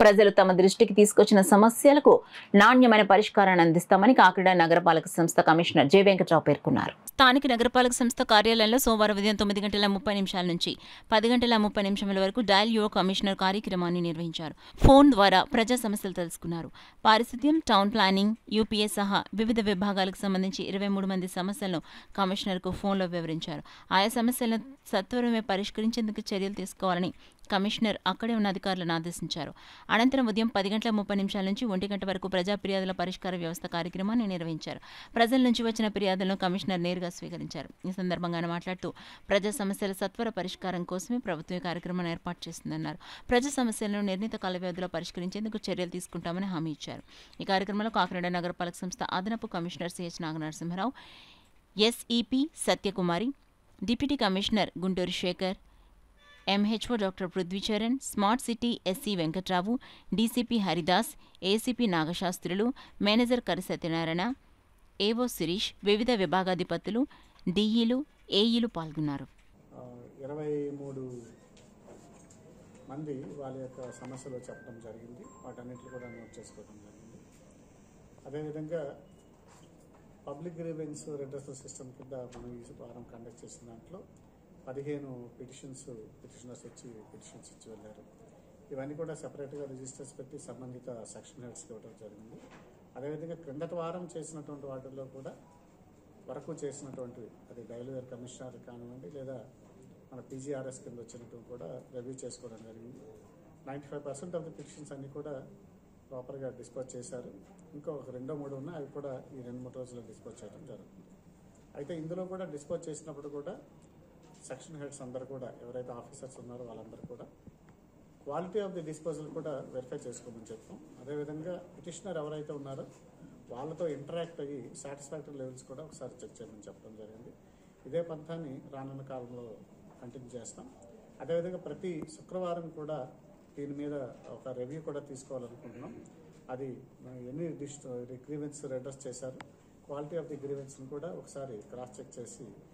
ప్రజలు తమ దృష్టికి తీసుకొచ్చిన సమస్యలకు నాణ్యమైన పరిష్కారాన్ని అందిస్తామని కాకినాడ నగరపాలక సంస్థ కమిషనర్ జె వెంకట్రావు పేర్కొన్నారు. స్థానిక నగరపాలక సంస్థ కార్యాలయంలో సోమవారం ఉదయం 9:30 నుంచి 10:30 వరకు డయల్ యువర్ కమిషనర్ కార్యక్రమాన్ని నిర్వహించారు. ఫోన్ ద్వారా ప్రజా సమస్యలు తెలుసుకున్నారు. పారిశుద్ధ్యం, టౌన్ ప్లానింగ్, యూపీఏ సహా వివిధ విభాగాలకు సంబంధించి 23 మంది సమస్యలను కమిషనర్కు ఫోన్లో వివరించారు. ఆయా సమస్యలను సత్వరమే పరిష్కరించేందుకు చర్యలు తీసుకోవాలని కమిషనర్ అక్కడే ఉన్న అధికారులను ఆదేశించారు. అనంతరం ఉదయం 10:30 నుంచి 1 గంట వరకు ప్రజా ఫిర్యాదుల పరిష్కార వ్యవస్థ కార్యక్రమాన్ని నిర్వహించారు. ప్రజల నుంచి వచ్చిన ఫిర్యాదులను కమిషనర్ నేరుగా స్వీకరించారు. ఈ సందర్భంగా ఆయన మాట్లాడుతూ ప్రజా సమస్యల సత్వర పరిష్కారం కోసమే ప్రభుత్వం ఈ కార్యక్రమాన్ని ఏర్పాటు చేస్తుందన్నారు. ప్రజా సమస్యలను నిర్ణీత కాల వ్యవధిలో పరిష్కరించేందుకు చర్యలు తీసుకుంటామని హామీ ఇచ్చారు. ఈ కార్యక్రమంలో కాకినాడ నగరపాలక సంస్థ అదనపు commissioner CH Naganarasimharao, SEP Satyakumari, deputy commissioner Guntur Sekhar, MHO doctor Prithvicharan, smart city SC Venkatrao, DCP Haridas, ACP Nagasastrulu, manager Kari Satyanarayana, ఏవో శిరీష్, వివిధ విభాగాధిపతులు, డిఈలు, ఏఈలు పాల్గొన్నారు. 23 మంది వాళ్ళ యొక్క సమస్యలు చెప్పడం జరిగింది. వాటన్నిటిని కూడా నోట్ చేసుకోవడం జరిగింది. అదేవిధంగా పబ్లిక్ గ్రీవెన్స్ రెడ్రెసల్ సిస్టమ్ కింద మనం ఈ వారం కండక్ట్ చేసిన దాంట్లో 15 పిటిషనర్స్ వచ్చి పిటిషన్స్ ఇచ్చి వెళ్ళారు. ఇవన్నీ కూడా సెపరేట్గా రిజిస్టర్స్ పెట్టి సంబంధిత సెక్షన్ హెడ్స్కి ఇవ్వడం జరిగింది. అదేవిధంగా క్రిందటి వారం చేసినటువంటి వాటిల్లో కూడా వరకు చేసినటువంటివి, అది డైలీ కమిషనర్ కానివ్వండి లేదా మన పీజీఆర్ఎస్ కింద వచ్చినట్టు కూడా రివ్యూ చేసుకోవడం జరిగింది. 95% ఆఫ్ ది పిటిషన్స్ అన్నీ కూడా ప్రాపర్గా డిస్పోజ్ చేశారు. ఇంకో 2-3 ఉన్నాయి, అవి కూడా ఈ 2-3 రోజుల్లో డిస్పోజ్ చేయడం జరుగుతుంది. అయితే ఇందులో కూడా డిస్పోజ్ చేసినప్పుడు కూడా సెక్షన్ హెడ్స్ అందరూ కూడా, ఎవరైతే ఆఫీసర్స్ ఉన్నారో వాళ్ళందరూ కూడా క్వాలిటీ ఆఫ్ ది డిస్పోజల్ కూడా వెరిఫై చేసుకోమని చెప్తాం. అదేవిధంగా పిటిషనర్ ఎవరైతే ఉన్నారో వాళ్ళతో ఇంటరాక్ట్ అయ్యి సాటిస్ఫాక్టరీ లెవెల్స్ కూడా ఒకసారి చెక్ చేయమని చెప్పడం జరిగింది. ఇదే పంథాన్ని రానున్న కాలంలో కంటిన్యూ చేస్తాం. అదేవిధంగా ప్రతి శుక్రవారం కూడా దీని మీద ఒక రివ్యూ కూడా తీసుకోవాలనుకుంటున్నాం. అది ఎన్ని గ్రీవెన్స్ రెడ్రెస్ చేశారు, క్వాలిటీ ఆఫ్ ది గ్రీవెన్స్ని కూడా ఒకసారి క్రాస్ చెక్ చేసి